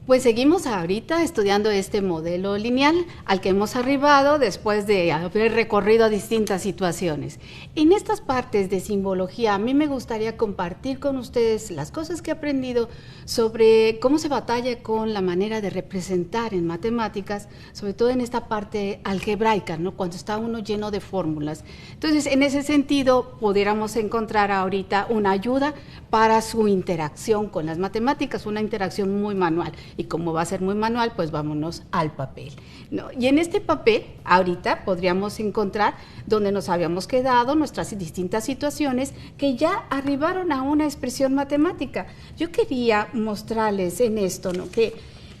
Pues seguimos ahorita estudiando este modelo lineal al que hemos arribado después de haber recorrido distintas situaciones. En estas partes de simbología, a mí me gustaría compartir con ustedes las cosas que he aprendido sobre cómo se batalla con la manera de representar en matemáticas, sobre todo en esta parte algebraica, ¿no? Cuando está uno lleno de fórmulas. Entonces, en ese sentido, pudiéramos encontrar ahorita una ayuda para su interacción con las matemáticas, una interacción muy manual. Y como va a ser muy manual, pues vámonos al papel, ¿no? Y en este papel, ahorita podríamos encontrar donde nos habíamos quedado, nuestras distintas situaciones que ya arribaron a una expresión matemática. Yo quería mostrarles en esto, ¿no? Que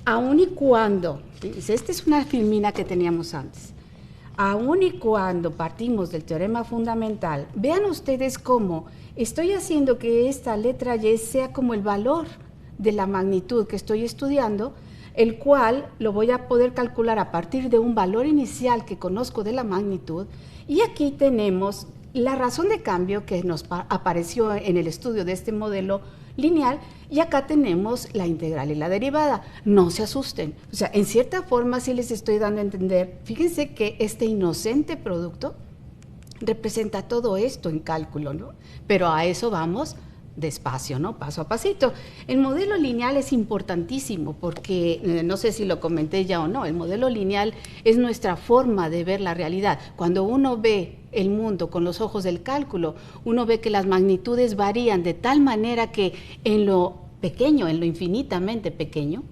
aun y cuando, esta es una filmina que teníamos antes, aun y cuando partimos del teorema fundamental, vean ustedes cómo estoy haciendo que esta letra Y sea como el valor de la magnitud que estoy estudiando, el cual lo voy a poder calcular a partir de un valor inicial que conozco de la magnitud. Y aquí tenemos la razón de cambio que nos apareció en el estudio de este modelo lineal, y acá tenemos la integral y la derivada. No se asusten, o sea, en cierta forma sí les estoy dando a entender. Fíjense que este inocente producto representa todo esto en cálculo, ¿no? Pero a eso vamos despacio, ¿no? Paso a pasito. El modelo lineal es importantísimo porque, no sé si lo comenté ya o no, el modelo lineal es nuestra forma de ver la realidad. Cuando uno ve el mundo con los ojos del cálculo, uno ve que las magnitudes varían de tal manera que en lo pequeño, en lo infinitamente pequeño,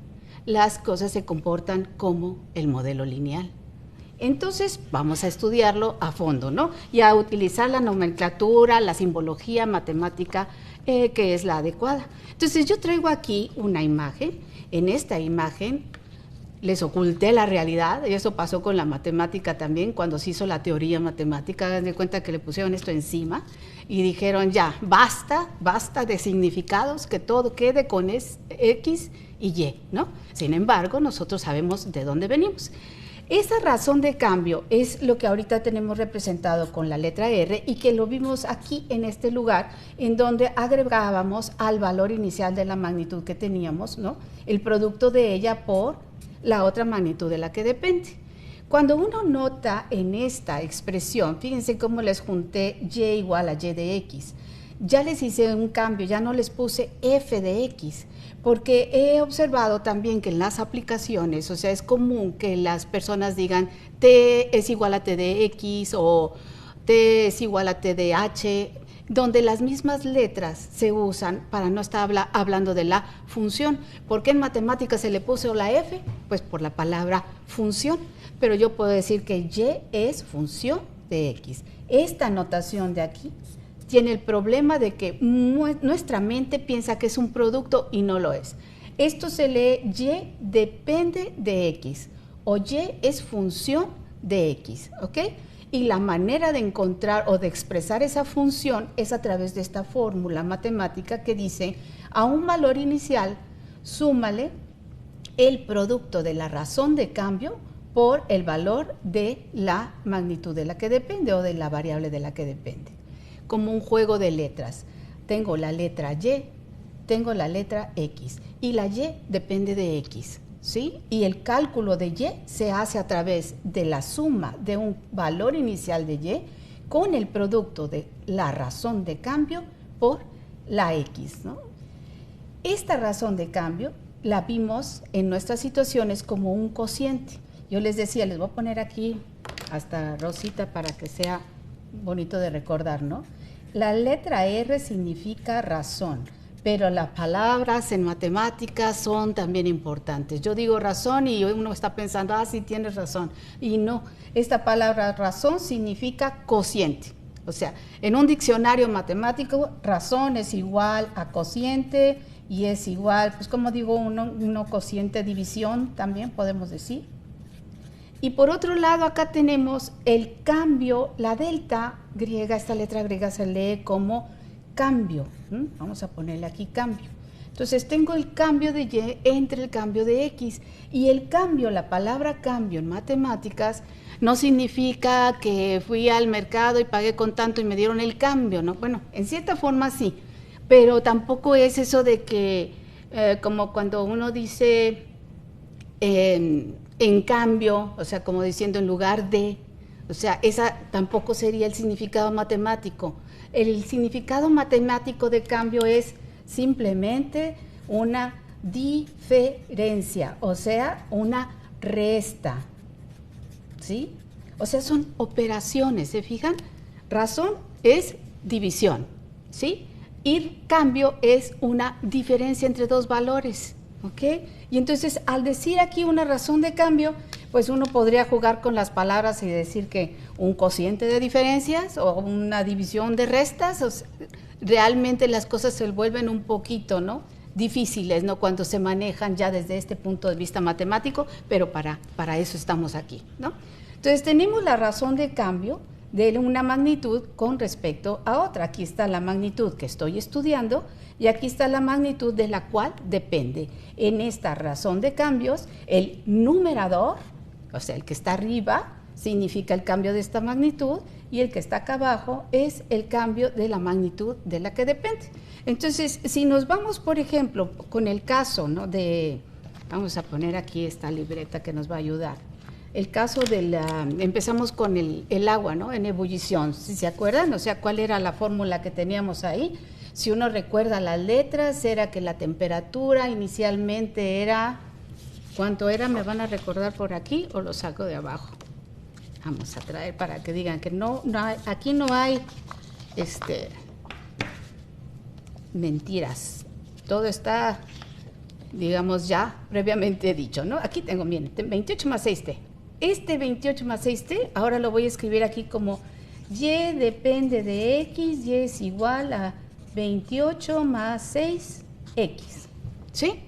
las cosas se comportan como el modelo lineal. Entonces vamos a estudiarlo a fondo, ¿no? Y a utilizar la nomenclatura, la simbología matemática que es la adecuada. Entonces yo traigo aquí una imagen. En esta imagen les oculté la realidad, y eso pasó con la matemática también, cuando se hizo la teoría matemática. Hagan de cuenta que le pusieron esto encima y dijeron ya, basta de significados, que todo quede con X y Y, ¿no? Sin embargo, nosotros sabemos de dónde venimos. Esa razón de cambio es lo que ahorita tenemos representado con la letra R, y que lo vimos aquí en este lugar, en donde agregábamos al valor inicial de la magnitud que teníamos, ¿no? El producto de ella por la otra magnitud de la que depende. Cuando uno nota en esta expresión, fíjense cómo les junté Y igual a Y de X. Ya les hice un cambio, ya no les puse F de X, porque he observado también que en las aplicaciones, o sea, es común que las personas digan T es igual a T de X o T es igual a T de H, donde las mismas letras se usan para no estar hablando de la función. ¿Por qué en matemáticas se le puso la F? Pues por la palabra función, pero yo puedo decir que Y es función de X. Esta notación de aquí tiene el problema de que nuestra mente piensa que es un producto y no lo es. Esto se lee Y depende de X o Y es función de X, ¿ok? Y la manera de encontrar o de expresar esa función es a través de esta fórmula matemática que dice: a un valor inicial, súmale el producto de la razón de cambio por el valor de la magnitud de la que depende o de la variable de la que depende. Como un juego de letras. Tengo la letra Y, tengo la letra X, y la Y depende de X, ¿sí? Y el cálculo de Y se hace a través de la suma de un valor inicial de Y con el producto de la razón de cambio por la X, ¿no? Esta razón de cambio la vimos en nuestras situaciones como un cociente. Yo les decía, les voy a poner aquí hasta rosita para que sea bonito de recordar, ¿no? La letra R significa razón, pero las palabras en matemáticas son también importantes. Yo digo razón y uno está pensando, sí, tienes razón. Y no, esta palabra razón significa cociente. O sea, en un diccionario matemático, razón es igual a cociente y es igual, pues como digo uno cociente división también podemos decir. Y por otro lado, acá tenemos el cambio, la delta griega, esta letra griega se lee como cambio. Vamos a ponerle aquí cambio. Entonces tengo el cambio de Y entre el cambio de X. Y el cambio, la palabra cambio en matemáticas, no significa que fui al mercado y pagué con tanto y me dieron el cambio, ¿no? Bueno, en cierta forma sí, pero tampoco es eso de que, como cuando uno dice, en cambio, o sea, como diciendo en lugar de, o sea, esa tampoco sería el significado matemático. El significado matemático de cambio es simplemente una diferencia, o sea, una resta, ¿sí? O sea, son operaciones, ¿se fijan? Razón es división, ¿sí? Y cambio es una diferencia entre dos valores, ¿ok? Y entonces, al decir aquí una razón de cambio, pues uno podría jugar con las palabras y decir que un cociente de diferencias o una división de restas, o sea, realmente las cosas se vuelven un poquito, ¿no?, difíciles, ¿no?, cuando se manejan ya desde este punto de vista matemático, pero para eso estamos aquí, ¿no? Entonces, tenemos la razón de cambio de una magnitud con respecto a otra. Aquí está la magnitud que estoy estudiando y aquí está la magnitud de la cual depende. En esta razón de cambios, el numerador, o sea, el que está arriba, significa el cambio de esta magnitud y el que está acá abajo es el cambio de la magnitud de la que depende. Entonces, si nos vamos, por ejemplo, con el caso, ¿no?, de, vamos a poner aquí esta libreta que nos va a ayudar. El caso de empezamos con el agua, ¿no?, en ebullición, ¿sí se acuerdan? O sea, ¿cuál era la fórmula que teníamos ahí? Si uno recuerda las letras, era que la temperatura inicialmente era, ¿cuánto era? ¿Me van a recordar por aquí o lo saco de abajo? Vamos a traer para que digan que aquí no hay mentiras. Todo está, digamos, ya previamente dicho, ¿no? Aquí tengo, miren, 28 más 6t. Este 28 más 6t, ahora lo voy a escribir aquí como y depende de x, y es igual a 28 más 6x, ¿sí?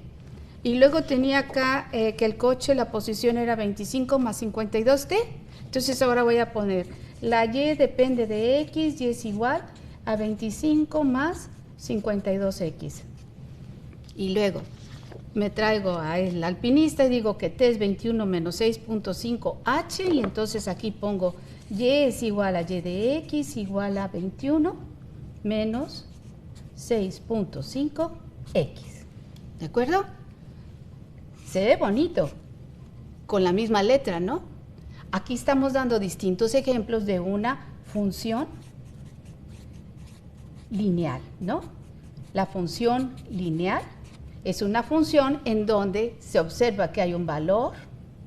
Y luego tenía acá que el coche, la posición era 25 más 52t. Entonces ahora voy a poner la y depende de x, y es igual a 25 más 52x. Y luego me traigo al alpinista y digo que t es 21 menos 6.5h, y entonces aquí pongo y es igual a y de x igual a 21 menos 6.5x. ¿De acuerdo? Se ve bonito, con la misma letra, ¿no? Aquí estamos dando distintos ejemplos de una función lineal, ¿no? La función lineal es una función en donde se observa que hay un valor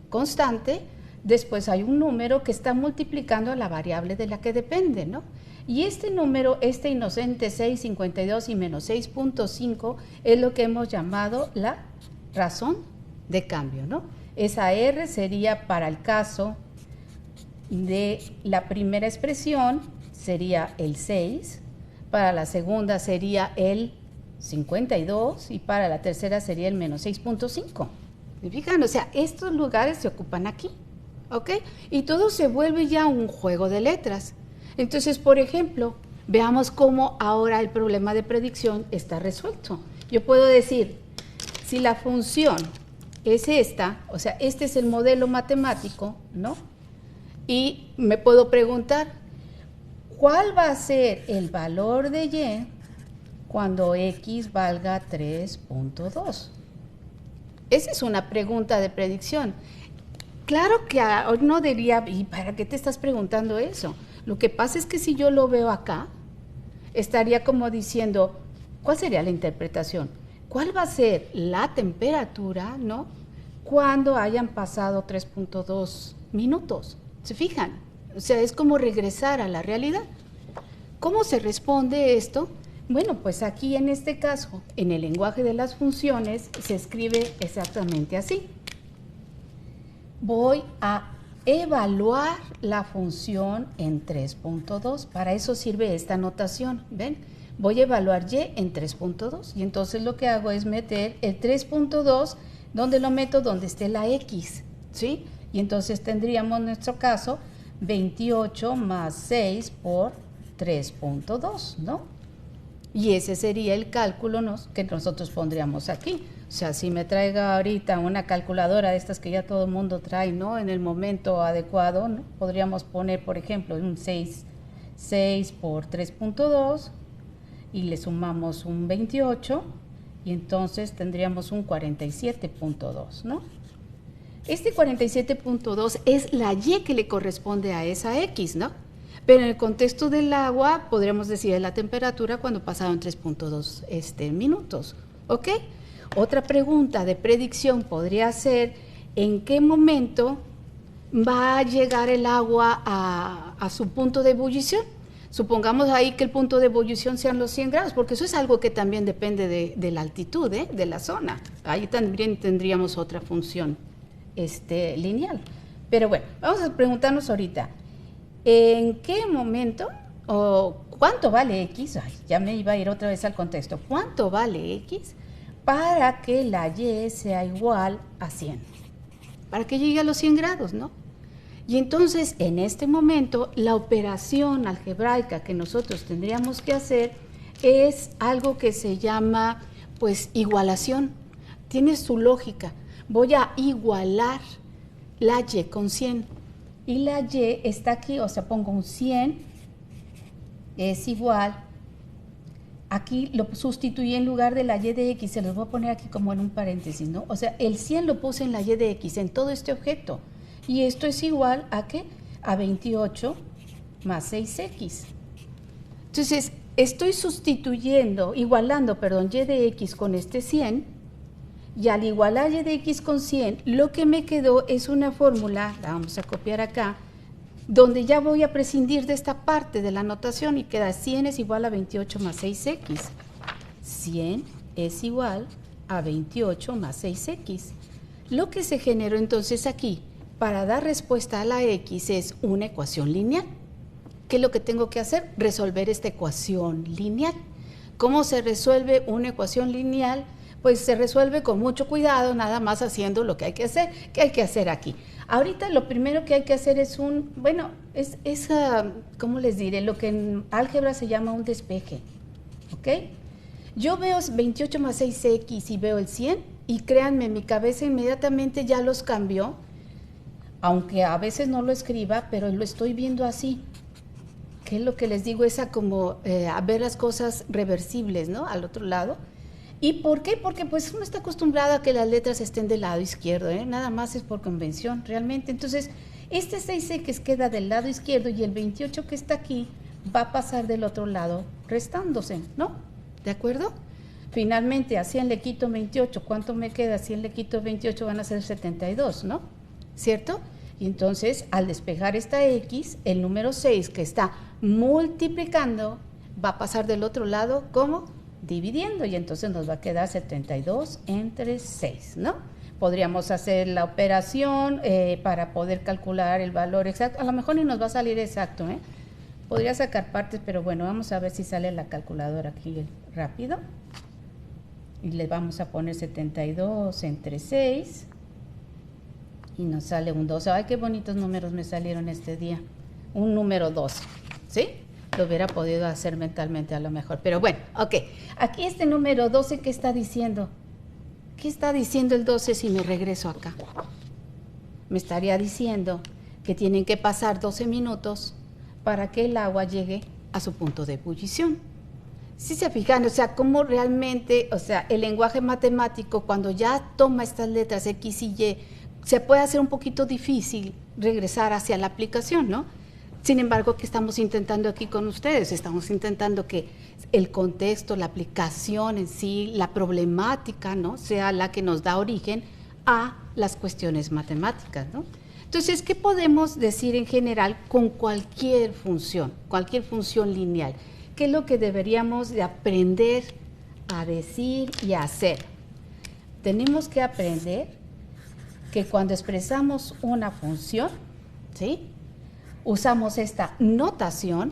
constante, después hay un número que está multiplicando a la variable de la que depende, ¿no? Y este número, este inocente 6,52 y menos 6.5, es lo que hemos llamado la razón de cambio, ¿no? Esa R sería para el caso de la primera expresión, sería el 6, para la segunda sería el 52 y para la tercera sería el menos 6.5. ¿Me fijan? O sea, estos lugares se ocupan aquí, ¿ok? Y todo se vuelve ya un juego de letras. Entonces, por ejemplo, veamos cómo ahora el problema de predicción está resuelto. Yo puedo decir, si la función es esta, o sea, este es el modelo matemático, ¿no? Y me puedo preguntar, ¿cuál va a ser el valor de y cuando x valga 3.2? Esa es una pregunta de predicción. Claro que no diría, ¿y para qué te estás preguntando eso? Lo que pasa es que si yo lo veo acá, estaría como diciendo, ¿cuál sería la interpretación? ¿Cuál va a ser la temperatura, ¿no?, cuando hayan pasado 3.2 minutos? ¿Se fijan? O sea, es como regresar a la realidad. ¿Cómo se responde esto? Bueno, pues aquí en este caso, en el lenguaje de las funciones, se escribe exactamente así. Voy a evaluar la función en 3.2. Para eso sirve esta notación, ¿ven? Voy a evaluar y en 3.2 y entonces lo que hago es meter el 3.2, ¿dónde lo meto? Donde esté la x, ¿sí? Y entonces tendríamos en nuestro caso 28 más 6 por 3.2, ¿no? Y ese sería el cálculo que nosotros pondríamos aquí. O sea, si me traiga ahorita una calculadora de estas que ya todo el mundo trae, ¿no?, en el momento adecuado, ¿no?, podríamos poner, por ejemplo, un 6 por 3.2 y le sumamos un 28 y entonces tendríamos un 47.2, ¿no? Este 47.2 es la Y que le corresponde a esa X, ¿no? Pero en el contexto del agua, podríamos decir es la temperatura cuando pasaron 3.2 minutos, ¿ok? Otra pregunta de predicción podría ser, ¿en qué momento va a llegar el agua a su punto de ebullición? Supongamos ahí que el punto de ebullición sean los 100 grados, porque eso es algo que también depende de la altitud, de la zona. Ahí también tendríamos otra función lineal. Pero bueno, vamos a preguntarnos ahorita, ¿en qué momento o cuánto vale X? Ay, ya me iba a ir otra vez al contexto. ¿Cuánto vale X para que la Y sea igual a 100? Para que llegue a los 100 grados, ¿no? Y entonces, en este momento, la operación algebraica que nosotros tendríamos que hacer es algo que se llama, pues, igualación. Tiene su lógica. Voy a igualar la Y con 100. Y la Y está aquí, o sea, pongo un 100 es igual. Aquí lo sustituí en lugar de la Y de X, se los voy a poner aquí como en un paréntesis, ¿no? O sea, el 100 lo puse en la Y de X, en todo este objeto. Y esto es igual a ¿qué? A 28 más 6X. Entonces, estoy igualando, Y de X con este 100, y al igualar Y de X con 100, lo que me quedó es una fórmula, la vamos a copiar acá, donde ya voy a prescindir de esta parte de la notación y queda 100 es igual a 28 más 6X. 100 es igual a 28 más 6X. Lo que se generó entonces aquí, para dar respuesta a la X, es una ecuación lineal. ¿Qué es lo que tengo que hacer? Resolver esta ecuación lineal. ¿Cómo se resuelve una ecuación lineal? Pues se resuelve con mucho cuidado, nada más haciendo lo que hay que hacer. ¿Qué hay que hacer aquí? Ahorita lo primero que hay que hacer es ¿cómo les diré? Lo que en álgebra se llama un despeje, ¿ok? Yo veo 28 más 6X y veo el 100, y créanme, mi cabeza inmediatamente ya los cambió, aunque a veces no lo escriba, pero lo estoy viendo así. Que es lo que les digo, esa como a ver las cosas reversibles, ¿no? Al otro lado. ¿Y por qué? Porque pues uno está acostumbrado a que las letras estén del lado izquierdo, nada más es por convención realmente. Entonces, este 6X queda del lado izquierdo y el 28 que está aquí va a pasar del otro lado restándose, ¿no? ¿De acuerdo? Finalmente, a 100 le quito 28, ¿cuánto me queda? A 100 le quito 28 van a ser 72, ¿no? ¿Cierto? Y entonces, al despejar esta X, el número 6 que está multiplicando va a pasar del otro lado, ¿cómo? Dividiendo, y entonces nos va a quedar 72 entre 6, ¿no? Podríamos hacer la operación para poder calcular el valor exacto. A lo mejor ni nos va a salir exacto, Podría sacar partes, pero bueno, vamos a ver si sale la calculadora aquí rápido. Y le vamos a poner 72 entre 6. Y nos sale un 12. ¡Ay, qué bonitos números me salieron este día! Un número 12, ¿sí? Lo hubiera podido hacer mentalmente a lo mejor. Pero bueno, ok. Aquí este número 12, ¿qué está diciendo? ¿Qué está diciendo el 12 si me regreso acá? Me estaría diciendo que tienen que pasar 12 minutos para que el agua llegue a su punto de ebullición. Si se fijan, o sea, cómo realmente, o sea, el lenguaje matemático, cuando ya toma estas letras X y Y, se puede hacer un poquito difícil regresar hacia la aplicación, ¿no? Sin embargo, ¿qué estamos intentando aquí con ustedes? Estamos intentando que el contexto, la aplicación en sí, la problemática, ¿no?, sea la que nos da origen a las cuestiones matemáticas, ¿no? Entonces, ¿qué podemos decir en general con cualquier función lineal? ¿Qué es lo que deberíamos de aprender a decir y a hacer? Tenemos que aprender que cuando expresamos una función, ¿sí?, usamos esta notación,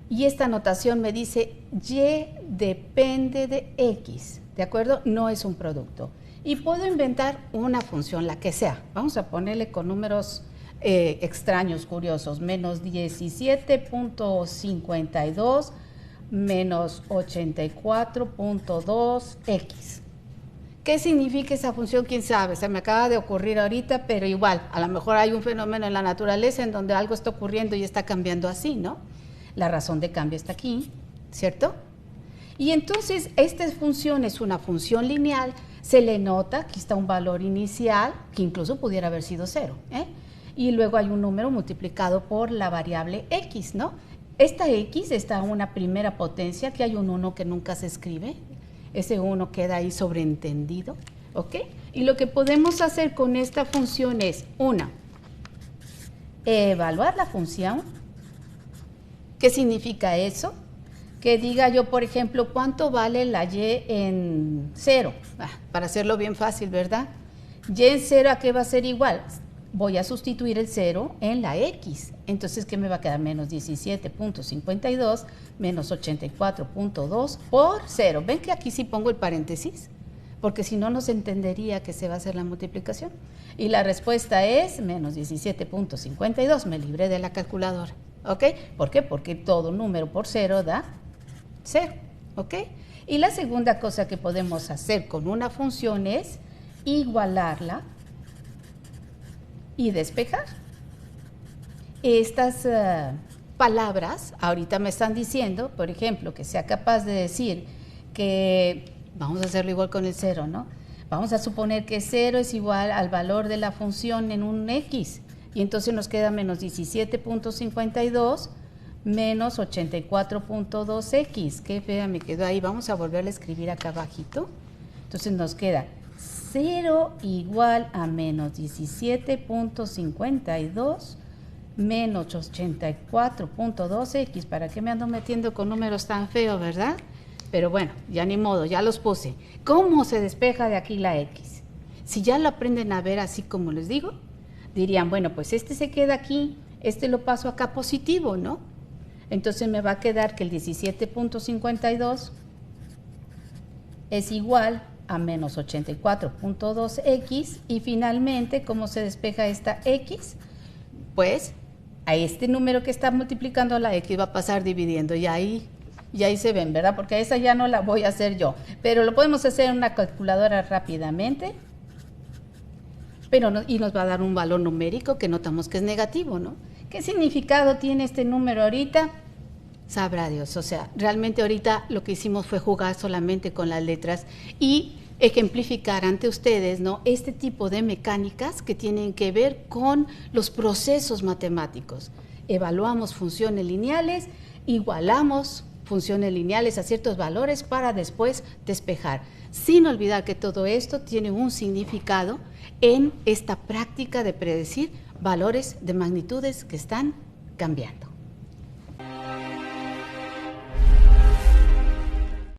y esta notación me dice Y depende de X, ¿de acuerdo? No es un producto. Y puedo inventar una función, la que sea. Vamos a ponerle con números extraños, curiosos, menos 17.52 menos 84.2X. ¿Qué significa esa función? ¿Quién sabe? Se me acaba de ocurrir ahorita, pero igual, a lo mejor hay un fenómeno en la naturaleza en donde algo está ocurriendo y está cambiando así, ¿no? La razón de cambio está aquí, ¿cierto? Y entonces, esta función es una función lineal Se le nota, aquí está un valor inicial, que incluso pudiera haber sido 0, y luego hay un número multiplicado por la variable x, ¿no? Esta x está en una primera potencia, que hay un 1 que nunca se escribe, ese 1 queda ahí sobreentendido, ¿ok? Y lo que podemos hacer con esta función es, evaluar la función. ¿Qué significa eso? Que diga yo, por ejemplo, ¿cuánto vale la y en 0? Para hacerlo bien fácil, ¿verdad? Y en 0, ¿a qué va a ser igual? Voy a sustituir el 0 en la x. Entonces, ¿qué me va a quedar? Menos 17.52 menos 84.2 por 0. ¿Ven que aquí sí pongo el paréntesis? Porque si no, no se entendería que se va a hacer la multiplicación. Y la respuesta es menos 17.52. Me libré de la calculadora. ¿Ok? ¿Por qué? Porque todo número por 0 da 0. ¿Ok? Y la segunda cosa que podemos hacer con una función es igualarla y despejar. Estas palabras ahorita me están diciendo, por ejemplo, que sea capaz de decir que, vamos a hacerlo igual con el 0, ¿no? Vamos a suponer que 0 es igual al valor de la función en un x, y entonces nos queda menos 17.52 menos 84.2x. Qué fea me quedó ahí. Vamos a volverle a escribir acá abajito. Entonces nos queda 0 igual a menos 17.52 menos 84.2x. ¿Para qué me ando metiendo con números tan feos, verdad? Pero bueno, ya ni modo, ya los puse. ¿Cómo se despeja de aquí la x? Si ya lo aprenden a ver así como les digo, dirían, bueno, pues este se queda aquí, este lo paso acá positivo, ¿no? Entonces me va a quedar que el 17.52 es igual a menos 84.2x, y finalmente, ¿cómo se despeja esta x? Pues a este número que está multiplicando a la x va a pasar dividiendo, y ahí se ven, ¿verdad? Porque esa ya no la voy a hacer yo, pero lo podemos hacer en una calculadora rápidamente, y nos va a dar un valor numérico que notamos que es negativo, ¿no? ¿Qué significado tiene este número ahorita? Sabrá Dios. O sea, realmente ahorita lo que hicimos fue jugar solamente con las letras y ejemplificar ante ustedes, ¿no?, este tipo de mecánicas que tienen que ver con los procesos matemáticos. Evaluamos funciones lineales, igualamos funciones lineales a ciertos valores para después despejar, sin olvidar que todo esto tiene un significado en esta práctica de predecir valores de magnitudes que están cambiando.